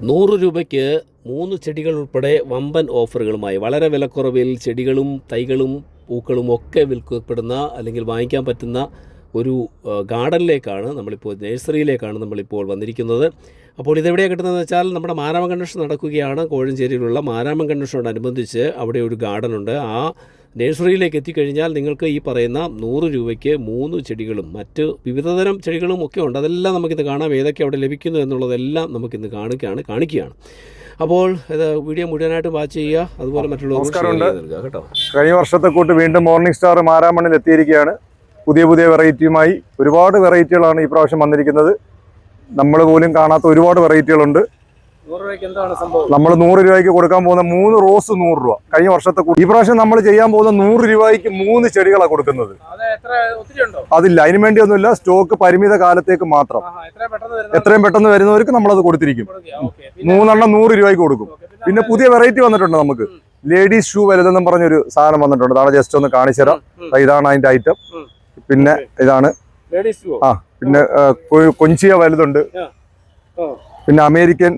100 രൂപയ്ക്ക് 3 ചെടികൾ ഉൾപ്പെടെ വമ്പൻ ഓഫറുകളുമായി വളരെ വിലക്കുറവിൽ ചെടികളും തൈകളും പൂക്കളും ഒക്കെ വിൽക്കപ്പെടുന്ന അല്ലെങ്കിൽ വാങ്ങിക്കാൻ പറ്റുന്ന ഒരു ഗാർഡനിലേക്കാണ് നമ്മളിപ്പോൾ, നഴ്സറിയിലേക്കാണ് നമ്മളിപ്പോൾ വന്നിരിക്കുന്നത്. അപ്പോൾ ഇതെവിടെയാണ് കിട്ടുന്നതെന്ന് വെച്ചാൽ നമ്മുടെ മാരാമൻ കൺവെൻഷൻ നടക്കുകയാണ്. കോഴഞ്ചേരിയിലുള്ള മാരാമൻ കൺവെൻഷനോടനുബന്ധിച്ച് അവിടെ ഒരു ഗാർഡനുണ്ട്. ആ നഴ്സറിയിലേക്ക് എത്തിക്കഴിഞ്ഞാൽ നിങ്ങൾക്ക് ഈ പറയുന്ന 100 രൂപയ്ക്ക് 3 ചെടികളും മറ്റ് വിവിധതരം ചെടികളും ഒക്കെ ഉണ്ട്. അതെല്ലാം നമുക്കിന്ന് കാണാം. ഏതൊക്കെ അവിടെ ലഭിക്കുന്നു എന്നുള്ളതെല്ലാം നമുക്കിന്ന് കാണിക്കുകയാണ്. അപ്പോൾ ഇത് വീഡിയോ മുഴുവനായിട്ട് വാച്ച് ചെയ്യുക, അതുപോലെ മറ്റുള്ളവർക്ക് കേട്ടോ. കഴിഞ്ഞ വർഷത്തെ കൂട്ട് വീണ്ടും മോർണിംഗ് സ്റ്റാർ മാരാമണ്ണിൽ എത്തിയിരിക്കുകയാണ്. പുതിയ വെറൈറ്റിയുമായി ഒരുപാട് വെറൈറ്റികളാണ് ഈ പ്രാവശ്യം വന്നിരിക്കുന്നത്. നമ്മൾ പോലും കാണാത്ത ഒരുപാട് വെറൈറ്റികളുണ്ട്. നമ്മൾ 100 രൂപയ്ക്ക് കൊടുക്കാൻ പോകുന്ന 3 റോസ് 100 രൂപ. കഴിഞ്ഞ വർഷത്തെ ഈ പ്രാവശ്യം നമ്മൾ ചെയ്യാൻ പോകുന്ന 100 രൂപയ്ക്ക് 3 ചെടികളാണ് കൊടുക്കുന്നത്. അതില്ല, അതിനു വേണ്ടിയൊന്നുമില്ല. സ്റ്റോക്ക് പരിമിത കാലത്തേക്ക് മാത്രം. എത്രയും പെട്ടെന്ന് വരുന്നവർക്ക് നമ്മളത് കൊടുത്തിരിക്കും. 3 എണ്ണം 100 രൂപയ്ക്ക് കൊടുക്കും. പിന്നെ പുതിയ വെറൈറ്റി വന്നിട്ടുണ്ട്. നമുക്ക് ലേഡീസ് ഷൂ വലുതെന്നും പറഞ്ഞൊരു സാധനം വന്നിട്ടുണ്ട്. അതാണ് ജസ്റ്റ് ഒന്ന് കാണിച്ചു തരാം. ഇതാണ് അതിന്റെ ഐറ്റം. പിന്നെ ഇതാണ്, പിന്നെ കൊഞ്ചിയ വലുതുണ്ട്. പിന്നെ അമേരിക്കൻ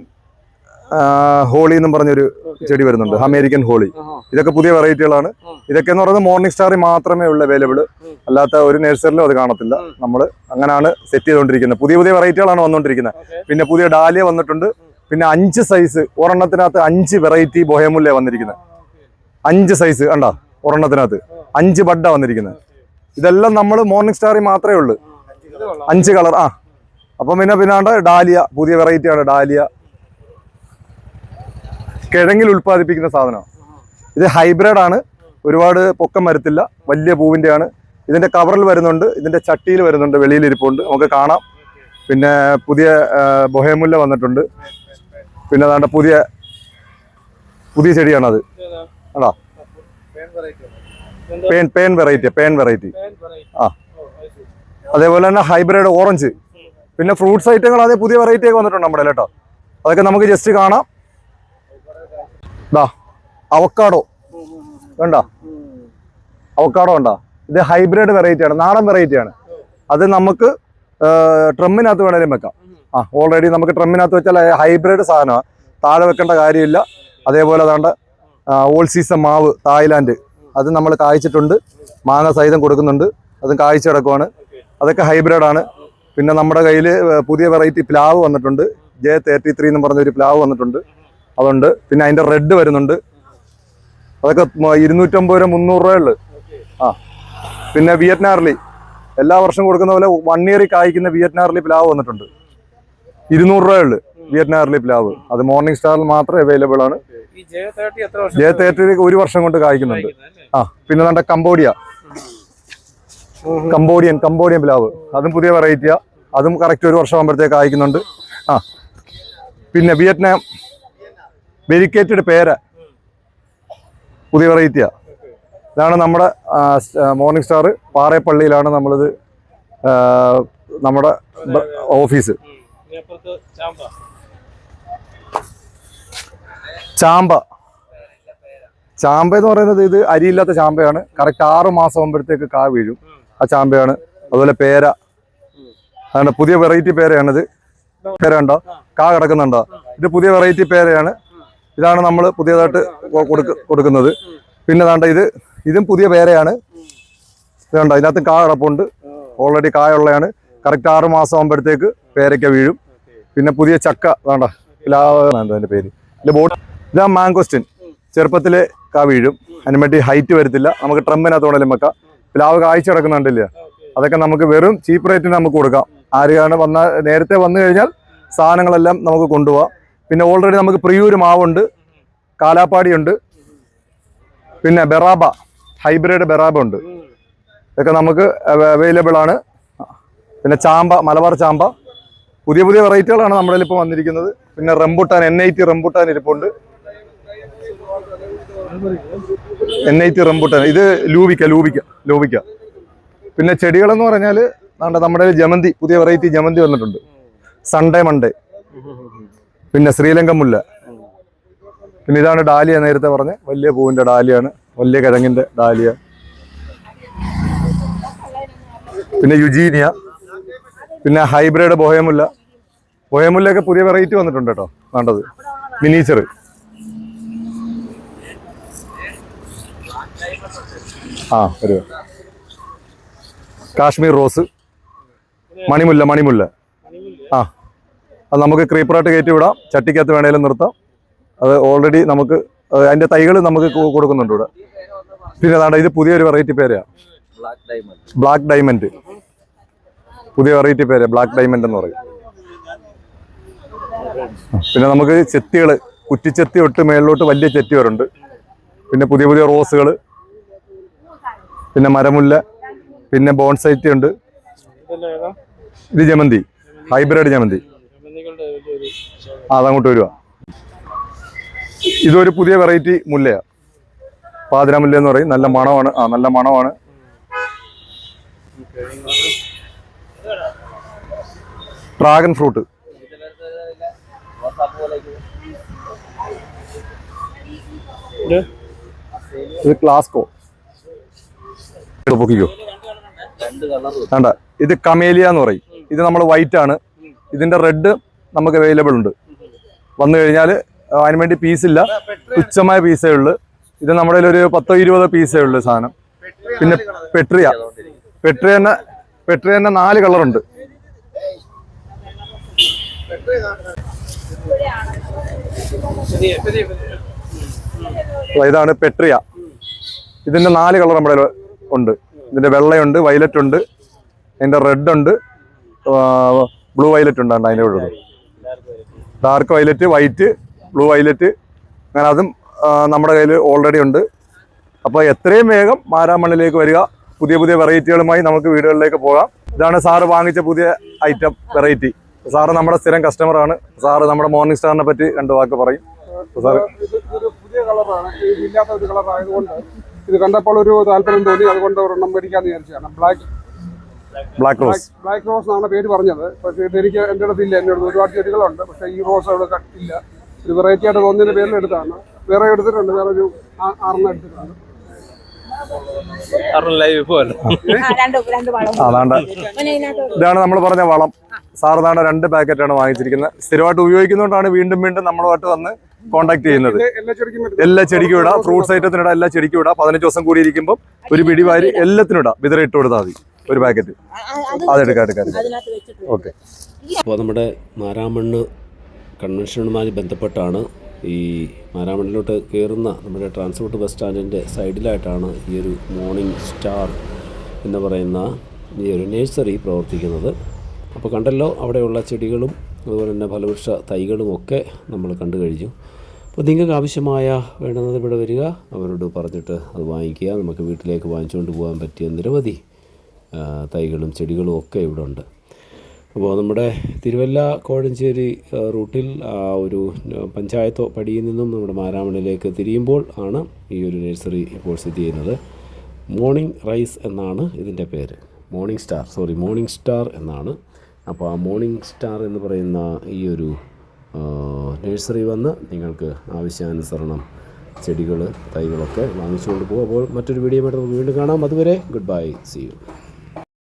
ഹോളി എന്നും പറഞ്ഞൊരു ചെടി വരുന്നുണ്ട്. American holly. ഇതൊക്കെ പുതിയ വെറൈറ്റികളാണ്. ഇതൊക്കെ എന്ന് പറയുന്നത് മോർണിംഗ് സ്റ്റാറിൽ മാത്രമേ ഉള്ളൂ അവൈലബിൾ. അല്ലാത്ത ഒരു നഴ്സറിലും അത് കാണത്തില്ല. നമ്മൾ അങ്ങനെയാണ് സെറ്റ് ചെയ്തുകൊണ്ടിരിക്കുന്നത്. പുതിയ വെറൈറ്റികളാണ് വന്നുകൊണ്ടിരിക്കുന്നത്. പിന്നെ പുതിയ ഡാലിയ വന്നിട്ടുണ്ട്. പിന്നെ 5 സൈസ്, ഒരെണ്ണത്തിനകത്ത് 5 വെറൈറ്റി ബൊഹേമുല്ല വന്നിരിക്കുന്നത്. 5 സൈസ് കണ്ട, ഒരെണ്ണത്തിനകത്ത് 5 ബഡ്ഡ വന്നിരിക്കുന്നത്. ഇതെല്ലാം നമ്മൾ മോർണിംഗ് സ്റ്റാറിൽ മാത്രമേ ഉള്ളൂ. 5 കളർ. അപ്പം പിന്നെ ഡാലിയ, പുതിയ വെറൈറ്റിയാണ് ഡാലിയ. കിഴങ്ങിൽ ഉൽപ്പാദിപ്പിക്കുന്ന സാധനമാണ് ഇത്. ഹൈബ്രിഡ് ആണ്. ഒരുപാട് പൊക്കം വരത്തില്ല. വലിയ പൂവിൻ്റെയാണ്. ഇതിന്റെ കവറിൽ വരുന്നുണ്ട്, ഇതിന്റെ ചട്ടിയിൽ വരുന്നുണ്ട്, വെളിയിൽ ഇരിപ്പുണ്ട്, നമുക്ക് കാണാം. പിന്നെ പുതിയ ബൊഹേമുല്ല വന്നിട്ടുണ്ട്. പിന്നെ അതാണ്ട് പുതിയ ചെടിയാണത്. ആണോ? പേൻ വെറൈറ്റി. അതേപോലെ തന്നെ ഹൈബ്രിഡ് ഓറഞ്ച്. പിന്നെ ഫ്രൂട്ട്സ് ഐറ്റങ്ങൾ അതേ പുതിയ വെറൈറ്റി ഒക്കെ വന്നിട്ടുണ്ട് നമ്മുടെ കേട്ടോ. അതൊക്കെ നമുക്ക് ജസ്റ്റ് കാണാം. അവക്കാഡോ കണ്ടോ? അവക്കാഡോ ഉണ്ടോ? ഇത് ഹൈബ്രിഡ് വെറൈറ്റിയാണ്, നാടൻ വെറൈറ്റിയാണ്. അത് നമുക്ക് ട്രമ്മിനകത്ത് വേണേലും വെക്കാം. ഓൾറെഡി നമുക്ക് ട്രമ്മിനകത്ത് വെച്ചാൽ ഹൈബ്രിഡ് സാധനമാണ്, താഴെ വെക്കേണ്ട കാര്യമില്ല. അതേപോലെ അതാണ്ട് ഓൾ സീസൺ മാവ് തായ്ലാൻഡ്, അത് നമ്മൾ കായ്ച്ചിട്ടുണ്ട്. മാങ്ങ സഹിതം കൊടുക്കുന്നുണ്ട്. അതും കായ്ച്ചു കിടക്കുവാണ്. അതൊക്കെ ഹൈബ്രിഡാണ്. പിന്നെ നമ്മുടെ കയ്യിൽ പുതിയ വെറൈറ്റി പ്ലാവ് വന്നിട്ടുണ്ട്. J33 എന്ന് പറഞ്ഞൊരു പ്ലാവ് വന്നിട്ടുണ്ട്, അതുണ്ട്. പിന്നെ അതിൻ്റെ റെഡ് വരുന്നുണ്ട്. അതൊക്കെ 250 രൂപ 300 രൂപയുള്ളു. പിന്നെ വിയറ്റ്നാർലി, എല്ലാ വർഷവും കൊടുക്കുന്ന പോലെ 1 ഇയറിൽ കായ്ക്കുന്ന വിയറ്റ്നാർലി പ്ലാവ് വന്നിട്ടുണ്ട്. 200 രൂപയുള്ളു വിയറ്റ്നാർലി പ്ലാവ്. അത് മോർണിംഗ് സ്റ്റാറിൽ മാത്രമേ അവൈലബിൾ ആണ്. J30 1 വർഷം കൊണ്ട് കായ്ക്കുന്നുണ്ട്. പിന്നെ നമ്മുടെ കംബോഡിയൻ പ്ലാവ്, അതും പുതിയ വെറൈറ്റിയാ. അതും കറക്റ്റ് 1 വർഷം ആകുമ്പോഴത്തേക്ക് കായ്ക്കുന്നുണ്ട്. പിന്നെ വിയറ്റ്നാം വെരിക്കേറ്റഡ് പേര, പുതിയ വെറൈറ്റിയാ. ഇതാണ് നമ്മുടെ മോർണിംഗ് സ്റ്റാർ പാറേപ്പള്ളിയിലാണ് നമ്മളിത്, നമ്മുടെ ഓഫീസ്. ചാമ്പ എന്ന് പറയുന്നത് ഇത് അരിയില്ലാത്ത ചാമ്പയാണ്. കറക്റ്റ് 6 മാസം ആകുമ്പോഴത്തേക്ക് കാ വീഴും. ആ ചാമ്പയാണ്. അതുപോലെ പേര, അതാണ് പുതിയ വെറൈറ്റി പേരയാണിത്. പേര ഉണ്ടോ? കാ കിടക്കുന്നുണ്ടോ? ഇത് പുതിയ വെറൈറ്റി പേരയാണ്. ഇതാണ് നമ്മൾ പുതിയതായിട്ട് കൊടുക്കുന്നത്. പിന്നെ ദാണ്ട ഇതും പുതിയ പേരയാണ്. ഇതുണ്ടോ? ഇതിനകത്ത് കാ കിടപ്പുണ്ട്. ഓൾറെഡി കായുള്ളതാണ്. കറക്റ്റ് 6 മാസം ആകുമ്പോഴത്തേക്ക് പേരയ്ക്ക വീഴും. പിന്നെ പുതിയ ചക്ക വേണ്ട, പ്ലാവ് അതിൻ്റെ പേര്. ഇതാ മാങ്കോസ്റ്റിൻ, ചെറുപ്പത്തിലെ കാ വീഴും. അതിന് വേണ്ടി ഹൈറ്റ് വരത്തില്ല. നമുക്ക് ട്രമ്മിനകത്തോടെല്ലാം വെക്കാം. പ്ലാവ് കായ്ച്ചു കിടക്കുന്നുണ്ടല്ലോ. അതൊക്കെ നമുക്ക് വെറും ചീപ്പ് റേറ്റിന് നമുക്ക് കൊടുക്കാം. ആരെയാണ് നേരത്തെ വന്നു കഴിഞ്ഞാൽ സാധനങ്ങളെല്ലാം നമുക്ക് കൊണ്ടുപോകാം. പിന്നെ ഓൾറെഡി നമുക്ക് പ്രിയൂര് മാവുണ്ട്, കാലാപ്പാടിയുണ്ട്. പിന്നെ ബെറാബ, ഹൈബ്രിഡ് ബെറാബ ഉണ്ട്. ഇതൊക്കെ നമുക്ക് അവൈലബിൾ ആണ്. പിന്നെ ചാമ്പ, മലബാർ ചാമ്പ, പുതിയ വെറൈറ്റികളാണ് നമ്മുടെ ഇപ്പോൾ വന്നിരിക്കുന്നത്. പിന്നെ റംബുട്ടാൻ, N80 റംബുട്ടാൻ ഇരിപ്പുണ്ട്. N80 rambutan. ഇത് ലൂവിക്ക. പിന്നെ ചെടികളെന്ന് പറഞ്ഞാൽ നമ്മുടെ ജമന്തി, പുതിയ വെറൈറ്റി ജമന്തി വന്നിട്ടുണ്ട്. Sunday Monday. പിന്നെ ശ്രീലങ്കൻ മുല്ല. പിന്നെ ഇതാണ് ഡാലിയ, നേരത്തെ പറഞ്ഞ വലിയ പൂവിൻ്റെ ഡാലിയാണ്, വലിയ കിഴങ്ങിൻ്റെ ഡാലിയ. പിന്നെ യുജീനിയ, പിന്നെ ഹൈബ്രിഡ് ബൊഹേമുല്ല, പോയമുല്ലയൊക്കെ പുതിയ വെറൈറ്റി വന്നിട്ടുണ്ട് കേട്ടോ. വേണ്ടത് മിനിച്ചർ. ഒരു കാശ്മീർ റോസ്, മണിമുല്ല. അത് നമുക്ക് ക്രീപ്പറായിട്ട് കയറ്റി വിടാം, ചട്ടിക്കകത്ത് വേണേലും നിർത്താം. അത് ഓൾറെഡി നമുക്ക് അതിന്റെ തൈകൾ നമുക്ക് കൊടുക്കുന്നുണ്ട് ഇവിടെ. പിന്നെ അതാണ് ഇത് പുതിയൊരു വെറൈറ്റി പേരാണ് ബ്ലാക്ക് ഡയമണ്ട്. പുതിയ വെറൈറ്റി പേര് ബ്ലാക്ക് ഡയമണ്ട് എന്ന് പറയും. പിന്നെ നമുക്ക് ചെത്തികൾ, കുറ്റിച്ചെത്തി തൊട്ട് മേളിലോട്ട് വലിയ ചെത്തി വരുന്നുണ്ട്. പിന്നെ പുതിയ റോസുകൾ, പിന്നെ മരമുല്ല, പിന്നെ ബോൺസൈറ്റി ഉണ്ട്. ഇത് ജമന്തി, ഹൈബ്രിഡ് ജമന്തി. അതങ്ങോട്ട് വരുക. ഇതൊരു പുതിയ വെറൈറ്റി മുല്ലയാണ്, പാതിരാമുല്ല എന്ന് പറയും. നല്ല മണമാണ്. നല്ല മണമാണ്. Dragon fruit. ഇത് ക്ലാസ്കോ. പൊക്കിക്കോ. വേണ്ട, ഇത് കമേലിയ എന്ന് പറയും. ഇത് നമ്മൾ വൈറ്റ് ആണ്. ഇതിന്റെ റെഡ് നമുക്ക് അവൈലബിൾ ഉണ്ട്. വന്നു കഴിഞ്ഞാൽ അതിന് വേണ്ടി പീസില്ല, തുച്ഛമായ പീസേ ഉള്ളു. ഇത് നമ്മുടെ ഒരു 10-20 പീസേ ഉള്ളു സാധനം. പിന്നെ പെട്രിയ തന്നെ 4 കളറുണ്ട്. ഇതാണ് പെട്രിയ. ഇതിന്റെ 4 കളർ നമ്മുടെ ഉണ്ട്. ഇതിന്റെ വെള്ളയുണ്ട്, വയലറ്റ് ഉണ്ട്, അതിന്റെ റെഡ് ഉണ്ട്, ബ്ലൂ വയലറ്റ് ഉണ്ട്. അതിൻ്റെ കൂടെ dark violet, white, blue violet, അങ്ങനെ അതും നമ്മുടെ കയ്യിൽ ഓൾറെഡി ഉണ്ട്. അപ്പോൾ എത്രയും വേഗം മാരാമണ്ണിലേക്ക് വരിക. പുതിയ വെറൈറ്റികളുമായി നമുക്ക് വീടുകളിലേക്ക് പോകാം. ഇതാണ് സാറ് വാങ്ങിച്ച പുതിയ ഐറ്റം വെറൈറ്റി. സാറ് നമ്മുടെ സ്ഥിരം കസ്റ്റമറാണ്. സാറ് നമ്മുടെ മോർണിംഗ് സ്റ്റാറിനെ പറ്റി 2 വാക്ക് പറയും. സാറ് ഇതൊരു പുതിയ കളറാണ്, ഇല്ലാത്ത ഒരു കളറായതുകൊണ്ട് ഇത് കണ്ടപ്പോൾ ഒരു താല്പര്യം തോന്നി. അതുകൊണ്ട് ഒരെണ്ണം മേടിക്കാന്ന് വിചാരിച്ചാണ്. ബ്ലാക്ക് റോസ് എന്നാണ് പേര് പറഞ്ഞത്. പക്ഷേ ഇതെനിക്ക് എൻ്റെ അടുത്തില്ല. എൻ്റെ അടുത്ത് ഒരുപാട് ചെടികളുണ്ട്, പക്ഷേ ഈ റോസ് അവിടെ ഇല്ല. ഒരു വെറൈറ്റി ആയിട്ട് തോന്നിയതിന്റെ പേരിൽ എടുത്താണ്. വേറെ എടുത്തിട്ടുണ്ട്, വേറെ ഒരു 6 എടുത്തിട്ടുണ്ട്. അതാണ്ട് ഇതാണ് നമ്മൾ പറഞ്ഞ വളം. സാറിനാണ് 2 പാക്കറ്റാണ് വാങ്ങിച്ചിരിക്കുന്നത്. സ്ഥിരമായിട്ട് ഉപയോഗിക്കുന്നതുകൊണ്ടാണ് വീണ്ടും നമ്മളുമായിട്ട് വന്ന് കോൺടാക്ട് ചെയ്യുന്നത്. എല്ലാ ചെടിക്കും ഇടാം, ഫ്രൂട്ട്സ് ഐറ്റത്തിന് ഇടാം, എല്ലാ ചെടിക്കും ഇടാം. 15 ദിവസം കൂടി ഇരിക്കുമ്പോൾ ഒരു പിടി വാരി എല്ലാത്തിനും ഇടാം. വിതറി ഇട്ട് കൊടുത്താൽ മതി ഒരു പാക്കറ്റ്. അതെടുക്കാം. ഓക്കെ. അപ്പോൾ നമ്മുടെ മാരാമണ്ണ് കൺവെൻഷനുമായി ബന്ധപ്പെട്ടാണ് ഈ മാരാമണ്ണിലോട്ട് കയറുന്ന നമ്മുടെ ട്രാൻസ്പോർട്ട് ബസ് സ്റ്റാൻഡിൻ്റെ സൈഡിലായിട്ടാണ് ഈ ഒരു മോർണിംഗ് സ്റ്റാർ എന്ന് പറയുന്ന ഈ ഒരു നഴ്സറി പ്രവർത്തിക്കുന്നത്. അപ്പോൾ കണ്ടല്ലോ, അവിടെയുള്ള ചെടികളും അതുപോലെ തന്നെ ഫലവൃക്ഷ തൈകളും ഒക്കെ നമ്മൾ കണ്ടു കഴിഞ്ഞു. അപ്പോൾ നിങ്ങൾക്ക് ആവശ്യമായ വേണ്ടുന്നത് ഇവിടെ വരിക, അവരോട് പറഞ്ഞിട്ട് അത് വാങ്ങിക്കുക. നമുക്ക് വീട്ടിലേക്ക് വാങ്ങിച്ചുകൊണ്ട് പോകാൻ പറ്റിയ നിരവധി തൈകളും ചെടികളും ഒക്കെ ഇവിടെ ഉണ്ട്. അപ്പോൾ നമ്മുടെ തിരുവല്ല കോഴഞ്ചേരി റൂട്ടിൽ ഒരു പഞ്ചായത്ത് പടിയിൽ നിന്നും നമ്മുടെ മാരാമണ്ണിലേക്ക് തിരിയുമ്പോൾ ആണ് ഈ ഒരു നഴ്സറി ഇപ്പോൾ സ്ഥിതി ചെയ്യുന്നത്. മോർണിംഗ് എന്നാണ് ഇതിൻ്റെ പേര്. മോർണിംഗ് സ്റ്റാർ എന്നാണ്. അപ്പോൾ ആ മോർണിംഗ് സ്റ്റാർ എന്ന് പറയുന്ന ഈ ഒരു നഴ്സറി വന്ന് നിങ്ങൾക്ക് ആവശ്യാനുസരണം ചെടികൾ, തൈകളൊക്കെ വാങ്ങിച്ചുകൊണ്ട് പോകും. അപ്പോൾ മറ്റൊരു വീഡിയോ വീണ്ടും കാണാം. അതുവരെ ഗുഡ് ബൈ, സീ യു.